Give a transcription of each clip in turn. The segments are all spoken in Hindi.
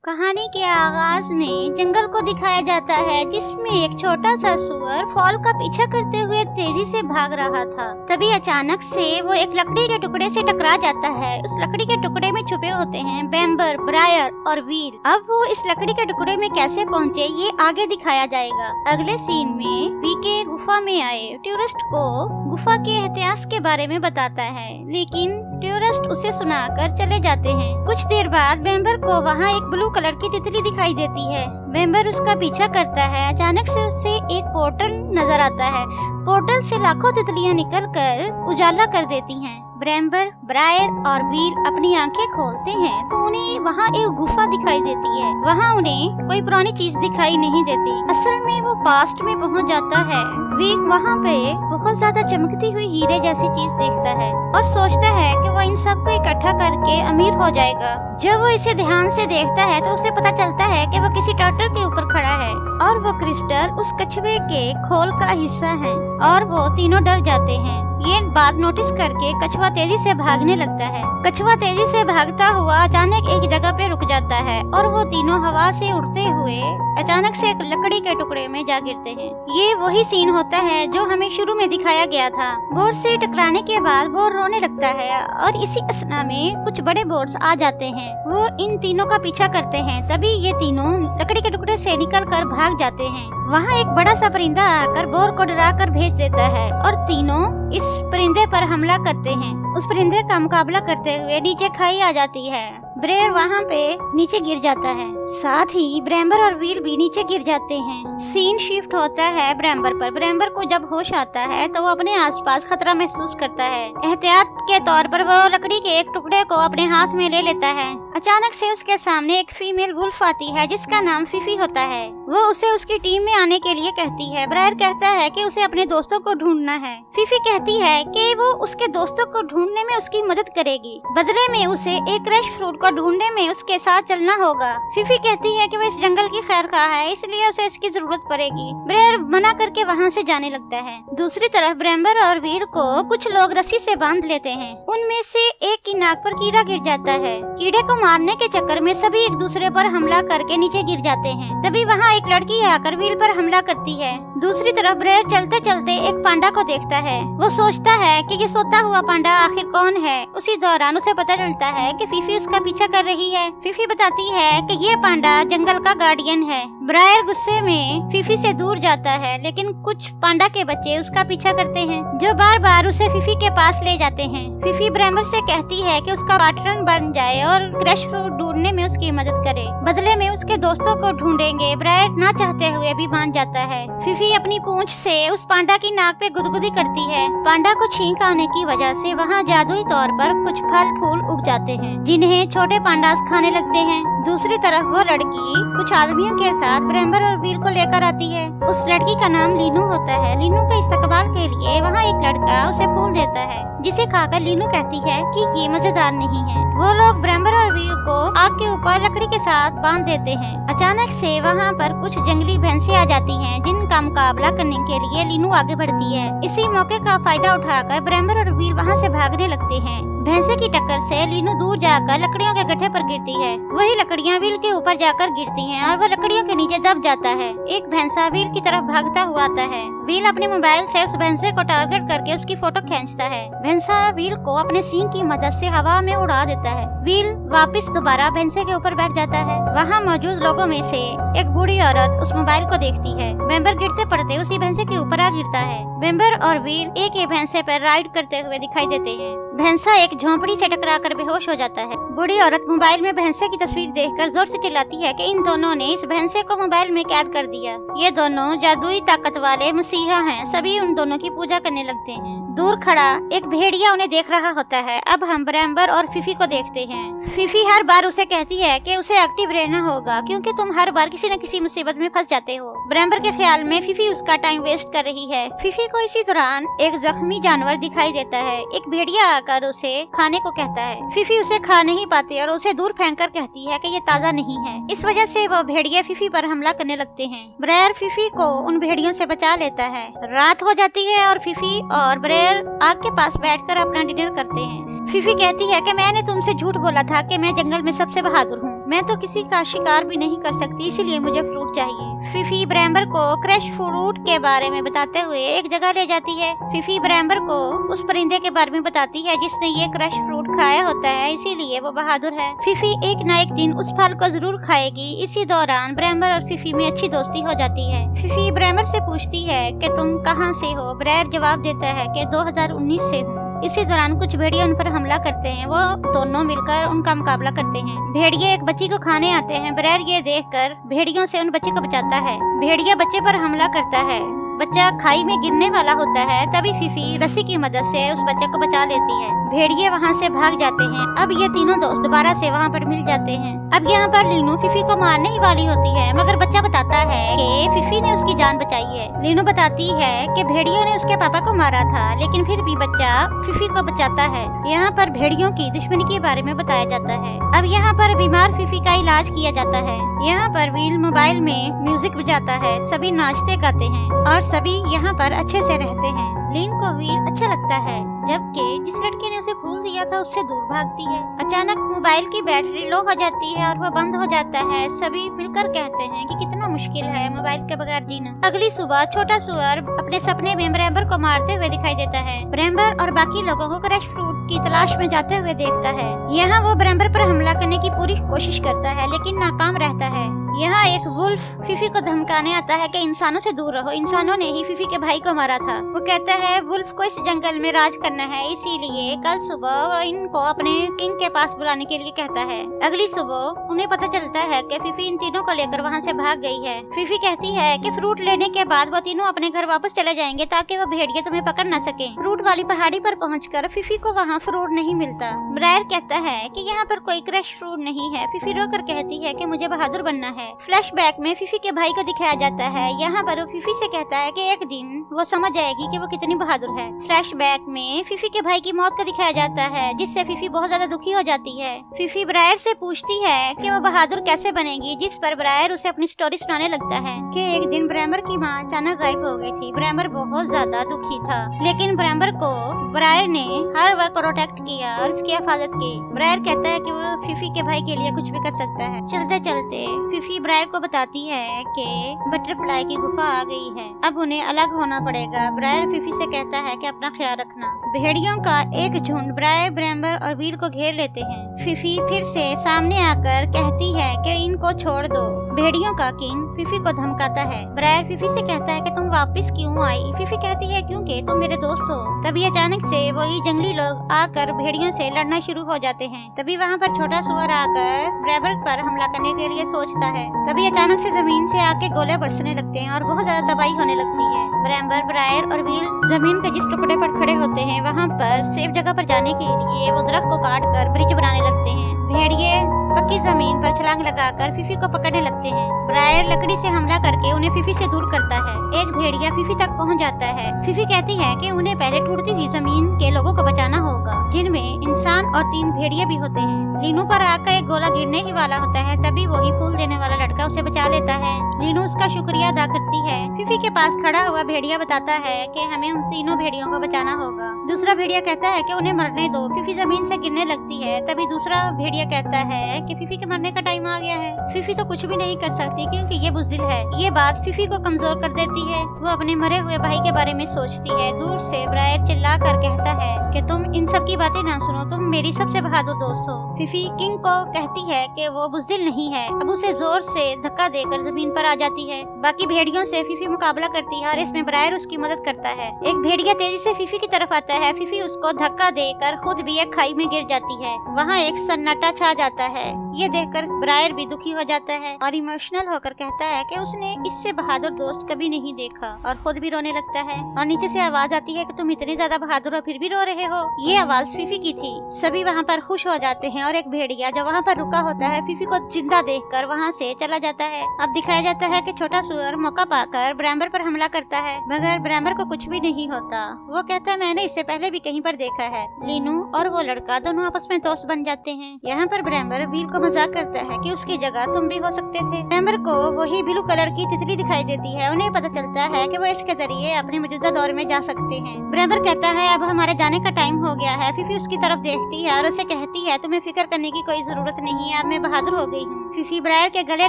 कहानी के आगाज में जंगल को दिखाया जाता है जिसमें एक छोटा सा सुअर फॉल का पीछा करते हुए तेजी से भाग रहा था। तभी अचानक से वो एक लकड़ी के टुकड़े से टकरा जाता है। उस लकड़ी के टुकड़े में छुपे होते हैं बैम्बर, ब्रायर और व्हील। अब वो इस लकड़ी के टुकड़े में कैसे पहुँचे ये आगे दिखाया जाएगा। अगले सीन में पीके गुफा में आए टूरिस्ट को गुफा के इतिहास के बारे में बताता है, लेकिन टूरिस्ट उसे सुनाकर चले जाते हैं। कुछ देर बाद बैम्बर को वहाँ एक ब्लू कलर की तितली दिखाई देती है। बैम्बर उसका पीछा करता है। अचानक से उसे एक पोर्टल नजर आता है। पोर्टल से लाखों तितलियां निकलकर उजाला कर देती हैं। बैम्बर, ब्रायर और व्हील अपनी आंखें खोलते हैं तो उन्हें वहाँ एक गुफा दिखाई देती है। वहाँ उन्हें कोई पुरानी चीज दिखाई नहीं देती। असल में वो पास्ट में पहुँच जाता है। व्हील वहाँ पे बहुत ज्यादा चमकती हुई हीरे जैसी चीज देखता है और सोचता है कि वो इन सब को इकट्ठा करके अमीर हो जाएगा। जब वो इसे ध्यान से देखता है तो उसे पता चलता है कि वो किसी टर्टल के ऊपर खड़ा है और वो क्रिस्टल उस कछुए के खोल का हिस्सा है और वो तीनों डर जाते हैं। ये बात नोटिस करके कछुआ तेजी से भागने लगता है। कछुआ तेजी से भागता हुआ अचानक एक जगह पे रुक जाता है और वो तीनों हवा से उड़ते हुए अचानक से एक लकड़ी के टुकड़े में जा गिरते हैं। ये वही सीन होता है जो हमें शुरू में दिखाया गया था। बोर्ड से टकराने के बाद बोर्ड रोने लगता है और इसी असना में कुछ बड़े बोर्ड्स आ जाते हैं। वो इन तीनों का पीछा करते हैं। तभी ये तीनों लकड़ी के टुकड़े से निकलकर भाग जाते हैं। वहाँ एक बड़ा सा परिंदा आकर बोर को डरा कर भेज देता है और तीनों इस परिंदे पर हमला करते हैं। उस परिंदे का मुकाबला करते हुए नीचे खाई आ जाती है। ब्रेयर वहाँ पे नीचे गिर जाता है। साथ ही ब्रैम्बर और व्हील भी नीचे गिर जाते हैं। सीन शिफ्ट होता है ब्रैम्बर पर। ब्रैम्बर को जब होश आता है तो वो अपने आसपास खतरा महसूस करता है। एहतियात के तौर पर वो लकड़ी के एक टुकड़े को अपने हाथ में ले लेता है। अचानक से उसके सामने एक फीमेल वुल्फ आती है जिसका नाम फीफी होता है। वो उसे उसकी टीम में आने के लिए कहती है। ब्रायर कहता है कि उसे अपने दोस्तों को ढूंढना है। फीफी कहती है कि वो उसके दोस्तों को ढूंढने में उसकी मदद करेगी। बदले में उसे एक क्रश फ्रूट को ढूंढने में उसके साथ चलना होगा। फीफी कहती है कि वो इस जंगल की खैरखवाह है, इसलिए उसे इसकी जरूरत पड़ेगी। ब्रेयर मना करके वहाँ से जाने लगता है। दूसरी तरफ ब्रैम्बर और व्हील को कुछ लोग रस्सी से बांध लेते हैं। उनमें से एक की नाक पर कीड़ा गिर जाता है। कीड़े को मारने के चक्कर में सभी एक दूसरे पर हमला करके नीचे गिर जाते हैं। तभी वहाँ एक लड़की आकर व्हील पर हमला करती है। दूसरी तरफ ब्रेयर चलते चलते एक पांडा को देखता है। वो सोचता है कि ये सोता हुआ पांडा आखिर कौन है। उसी दौरान उसे पता चलता है कि फीफी उसका पीछा कर रही है। फीफी बताती है कि ये पांडा जंगल का गार्डियन है। ब्रायर गुस्से में फीफी से दूर जाता है, लेकिन कुछ पांडा के बच्चे उसका पीछा करते हैं जो बार बार उसे फीफी के पास ले जाते हैं। फीफी ब्रैम्बर से कहती है कि उसका पार्टनर बन जाए और क्रश फ्रूट ढूंढने में उसकी मदद करे। बदले में उसके दोस्तों को ढूंढेंगे। ब्रायर ना चाहते हुए भी मान जाता है। फीफी अपनी पूंछ से उस पांडा की नाक पे गुदगुदी करती है। पांडा को छींक आने की वजह से वहाँ जादुई तौर पर कुछ फल फूल उग जाते हैं जिन्हें छोटे पांडास खाने लगते हैं। दूसरी तरफ वो लड़की कुछ आदमियों के साथ ब्रैम्बर और व्हील को लेकर आती है। उस लड़की का नाम लीनू होता है। लीनू के इस्तकबाल के लिए वहाँ एक लड़का उसे फूल देता है जिसे खाकर लीनू कहती है कि ये मजेदार नहीं है। वो लोग ब्रैम्बर और व्हील को आग के ऊपर लकड़ी के साथ बांध देते हैं। अचानक से वहाँ पर कुछ जंगली भैंसें आ जाती हैं जिनका मुकाबला करने के लिए लीनू आगे बढ़ती है। इसी मौके का फायदा उठाकर ब्रैम्बर और व्हील वहाँ से भागने लगते हैं। भैंसे की टक्कर से लीनू दूर जाकर लकड़ियों के गड्ढे पर गिरती है। वही लकड़ियाँ व्हील के ऊपर जाकर गिरती हैं और वह लकड़ियों के नीचे दब जाता है। एक भैंसा व्हील की तरफ भागता हुआ आता है। व्हील अपने मोबाइल से उस भैंसे को टारगेट करके उसकी फोटो खींचता है। भैंसा व्हील को अपने सींग की मदद से हवा में उड़ा देता है। व्हील वापस दोबारा भैंसे के ऊपर बैठ जाता है। वहाँ मौजूद लोगों में से एक बूढ़ी औरत उस मोबाइल को देखती है। बैम्बर गिरते पड़ते उसी भैंसे के ऊपर आ गिरता है। बैम्बर और व्हील एक ही भैंसे पर राइड करते हुए दिखाई देते हैं। भैंसा एक झोंपड़ी से टकराकर बेहोश हो जाता है। बूढ़ी औरत मोबाइल में भैंसे की तस्वीर देखकर जोर से चिल्लाती है कि इन दोनों ने इस भैंसे को मोबाइल में कैद कर दिया। ये दोनों जादुई ताकत वाले मसीहा हैं। सभी उन दोनों की पूजा करने लगते हैं। दूर खड़ा एक भेड़िया उन्हें देख रहा होता है। अब हम ब्रैम्बर और फीफी को देखते हैं। फीफी हर बार उसे कहती है कि उसे एक्टिव रहना होगा क्योंकि तुम हर बार किसी न किसी मुसीबत में फंस जाते हो। ब्रैम्बर के ख्याल में फीफी उसका टाइम वेस्ट कर रही है। फीफी को इसी दौरान एक जख्मी जानवर दिखाई देता है। एक भेड़िया आकर उसे खाने को कहता है। फीफी उसे खा नहीं पाती और उसे दूर फेंक कर कहती है कि ये ताज़ा नहीं है। इस वजह से वो भेड़िया फीफी पर हमला करने लगते हैं। ब्रेयर फीफी को उन भेड़ियों से बचा लेता है। रात हो जाती है और फीफी और ब्रेयर आग के पास बैठकर अपना डिनर करते हैं। फीफी कहती है कि मैंने तुमसे झूठ बोला था कि मैं जंगल में सबसे बहादुर हूँ। मैं तो किसी का शिकार भी नहीं कर सकती, इसीलिए मुझे फ्रूट चाहिए। फिफी ब्रैम्बर को क्रश फ्रूट के बारे में बताते हुए एक जगह ले जाती है। फिफी ब्रैम्बर को उस परिंदे के बारे में बताती है जिसने ये क्रश फ्रूट खाया होता है, इसीलिए वो बहादुर है। फिफी एक न एक दिन उस फल को जरूर खाएगी। इसी दौरान ब्रैम्बर और फिफी में अच्छी दोस्ती हो जाती है। फिफी ब्रैम्बर से पूछती है कि तुम कहाँ से हो। ब्रैर जवाब देता है कि 2019 से हूँ। इसी दौरान कुछ भेड़िए उन पर हमला करते हैं। वो दोनों मिलकर उनका मुकाबला करते हैं। भेड़िए एक बच्ची को खाने आते हैं। ब्रैर ये देखकर भेड़ियों से उन बच्चे को बचाता है। भेड़िया बच्चे पर हमला करता है। बच्चा खाई में गिरने वाला होता है। तभी फिफी रस्सी की मदद से उस बच्चे को बचा लेती है। भेड़िए वहाँ से भाग जाते हैं। अब ये तीनों दोस्त दोबारा से वहाँ पर मिल जाते हैं। अब यहाँ पर लीनू फिफी को मारने ही वाली होती है, मगर बच्चा बताता है कि फिफी ने उसकी जान बचाई है। लीनू बताती है कि भेड़ियों ने उसके पापा को मारा था, लेकिन फिर भी बच्चा फिफी को बचाता है। यहाँ पर भेड़ियों की दुश्मनी के बारे में बताया जाता है। अब यहाँ पर बीमार फिफी का इलाज किया जाता है। यहाँ पर व्हील मोबाइल में म्यूजिक बजाता है। सभी नाचते गाते हैं और सभी यहाँ पर अच्छे से रहते हैं। लीन को व्हील अच्छा लगता है, जबकि जिस लड़के ने उसे फूल दिया था उससे दूर भागती है। अचानक मोबाइल की बैटरी लो हो जाती है और वह बंद हो जाता है। सभी मिलकर कहते हैं कि कितना मुश्किल है मोबाइल के बगैर जीना। अगली सुबह छोटा सुअर अपने सपने में ब्रैम्बर को मारते हुए दिखाई देता है। ब्रैम्बर और बाकी लोगों को क्रश फ्रूट की तलाश में जाते हुए देखता है। यहाँ वो ब्रैम्बर पर हमला करने की पूरी कोशिश करता है, लेकिन नाकाम रहता है। यहाँ एक वुल्फ फिफी को धमकाने आता है कि इंसानों से दूर रहो, इंसानों ने ही फिफी के भाई को मारा था। वो कहता है वुल्फ को इस जंगल में राज करना है, इसीलिए कल सुबह वो इनको अपने किंग के पास बुलाने के लिए कहता है। अगली सुबह उन्हें पता चलता है कि फिफी इन तीनों को लेकर वहाँ से भाग गई है। फिफी कहती है कि फ्रूट लेने के बाद वो तीनों अपने घर वापस चले जाएंगे ताकि वो भेड़िए तुम्हें पकड़ न सके। फ्रूट वाली पहाड़ी पर पहुंचकर फिफी को वहाँ फ्रूट नहीं मिलता। ब्रायर कहता है कि यहाँ पर कोई क्रश फ्रूट नहीं है। फिफी रोकर कहती है कि मुझे बहादुर बनना है। फ्लैशबैक में फिफी के भाई को दिखाया जाता है। यहाँ पर वो फिफी से कहता है कि एक दिन वो समझ जाएगी कि वो कितनी बहादुर है। फ्लैशबैक में फिफी के भाई की मौत को दिखाया जाता है, जिससे फिफी बहुत ज्यादा दुखी हो जाती है। फिफी ब्रायर से पूछती है कि वो बहादुर कैसे बनेगी, जिस पर ब्रायर उसे अपनी स्टोरी सुनाने लगता है कि एक दिन ब्रैम्बर की माँ अचानक गायब हो गई थी। ब्रैम्बर बहुत ज्यादा दुखी था, लेकिन ब्रैम्बर को ब्रायर ने हर वक्त प्रोटेक्ट किया और उसकी हिफाजत की। ब्रायर कहता है कि वो फिफी के भाई के लिए कुछ भी कर सकता है। चलते चलते फिफी ब्रायर को बताती है कि बटरफ्लाई की गुफा आ गई है, अब उन्हें अलग होना पड़ेगा। ब्रायर फिफी से कहता है कि अपना ख्याल रखना। भेड़ियों का एक झुंड ब्रायर, ब्रैम्बर और व्हील को घेर लेते हैं। फिफी फिर से सामने आकर कहती है कि इनको छोड़ दो। भेड़ियों का किंग फिफी को धमकाता है। ब्रायर फिफी से कहता है कि तुम वापस क्यों आई। फिफी कहती है क्योंकि तुम मेरे दोस्त हो। तभी अचानक से वही जंगली लोग आकर भेड़ियों से लड़ना शुरू हो जाते हैं। तभी वहाँ पर छोटा सुअर आकर ब्रैम्बर पर हमला करने के लिए सोचता है। तभी अचानक से जमीन से आके गोले बरसने लगते हैं और बहुत ज्यादा तबाही होने लगती है। ब्रैम्बर, ब्रायर और व्हील जमीन के जिस टुकड़े पर खड़े होते हैं वहाँ पर सेफ जगह पर जाने के लिए वो दरख्त को काट कर ब्रिज बनाने लगते हैं। भेड़िए पक्की जमीन पर छलांग लगाकर फिफी को पकड़ने लगते हैं। ब्रायर लकड़ी से हमला करके उन्हें फिफी से दूर करता है। एक भेड़िया फिफी तक पहुंच जाता है। फिफी कहती है कि उन्हें पहले टूटती हुई जमीन के लोगों को बचाना होगा, जिनमें इंसान और 3 भेड़िए भी होते हैं। लीनू पर आकर एक गोला गिरने ही वाला होता है, तभी वही फूल देने वाला लड़का उसे बचा लेता है। लीनू उसका शुक्रिया अदा करती है। फिफी के पास खड़ा हुआ भेड़िया बताता है कि हमें उन तीनों भेड़ियों को बचाना होगा। दूसरा भेड़िया कहता है कि उन्हें मरने दो। फिफी जमीन से गिरने लगती है। तभी दूसरा भेड़िया कहता है कि फिफी के मरने का टाइम आ गया है। फिफी तो कुछ भी नहीं कर सकती क्योंकि ये बुज़दिल है। ये बात फिफी को कमजोर कर देती है। वो अपने मरे हुए भाई के बारे में सोचती है। दूर से ब्रायर चिल्ला कर कहता है कि तुम इन सब की बातें ना सुनो, तुम मेरी सबसे बहादुर दोस्त हो। फिफी किंग को कहती है कि वो बुज़दिल नहीं है। अब उसे जोर से धक्का देकर जमीन पर आ जाती है। बाकी भेड़ियों से फिफी मुकाबला करती है और इसमें ब्रायर उसकी मदद करता है। एक भेड़िया तेजी से फिफी की तरफ आता है। फिफी उसको धक्का देकर खुद भी एक खाई में गिर जाती है। वहाँ एक सन्नाटा छा जाता है। ये देखकर ब्रायर भी दुखी हो जाता है और इमोशनल होकर कहता है कि उसने इससे बहादुर दोस्त कभी नहीं देखा और खुद भी रोने लगता है। और नीचे से आवाज आती है कि तुम इतने ज्यादा बहादुर हो फिर भी रो रहे हो। ये आवाज फिफी की थी। सभी वहाँ पर खुश हो जाते हैं और एक भेड़िया जो वहाँ पर रुका होता है फिफी को जिंदा देखकर वहाँ से चला जाता है। अब दिखाया जाता है कि छोटा सुअर मौका पाकर ब्रैम्बर पर हमला करता है, मगर ब्रैम्बर को कुछ भी नहीं होता। वो कहता है मैंने इससे पहले भी कहीं पर देखा है। लीनू और वो लड़का दोनों आपस में दोस्त बन जाते हैं। यहाँ पर ब्रैम्बर व्हील को मजाक करता है कि उसकी जगह तुम भी हो सकते थे। ब्रायमर को वही ब्लू कलर की तितली दिखाई देती है। उन्हें पता चलता है कि वो इसके जरिए अपने मौजूदा दौर में जा सकते हैं। ब्रायमर कहता है अब हमारे जाने का टाइम हो गया है। फीफी उसकी तरफ देखती है और उसे कहती है तुम्हें फिक्र करने की कोई जरूरत नहीं है, अब मैं बहादुर हो गई हूँ। फीफी ब्रायर के गले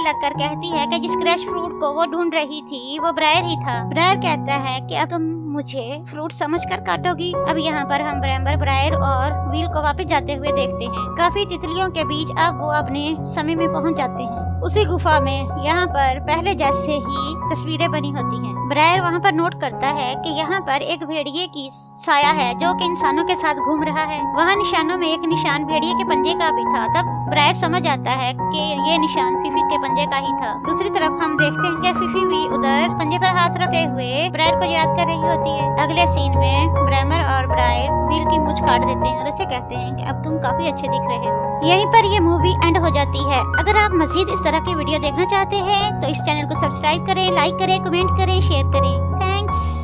लगकर कहती है कि जिस क्रैश फ्रूट को वो ढूंढ रही थी वो ब्रायर ही था। ब्रायर कहता है कि अब तुम मुझे फ्रूट समझकर काटोगी। अब यहाँ पर हम ब्रायमर, ब्रायर और व्हील को वापस जाते हुए देखते हैं। काफी तितलियों के बीच अब वो अपने समय में पहुँच जाते हैं। उसी गुफा में यहाँ पर पहले जैसे ही तस्वीरें बनी होती हैं। ब्रायर वहाँ पर नोट करता है कि यहाँ पर एक भेड़िए की साया है जो कि इंसानों के साथ घूम रहा है। वहाँ निशानों में एक निशान भेड़िए के पंजे का भी था। तब ब्रायर समझ आता है कि ये निशान फीफी के पंजे का ही था। दूसरी तरफ हम देखते हैं कि फीफी भी उधर पंजे पर हाथ रखे हुए ब्रायर को याद कर रही होती है। अगले सीन में ब्रायमर और ब्रायर व्हील की मूंछ काट देते हैं और उसे कहते हैं कि अब तुम काफी अच्छे दिख रहे हो। यहीं पर ये मूवी एंड हो जाती है। अगर आप मजीद इस तरह की वीडियो देखना चाहते हैं तो इस चैनल को सब्सक्राइब करें, लाइक करें, कमेंट करें, शेयर करें। थैंक्स।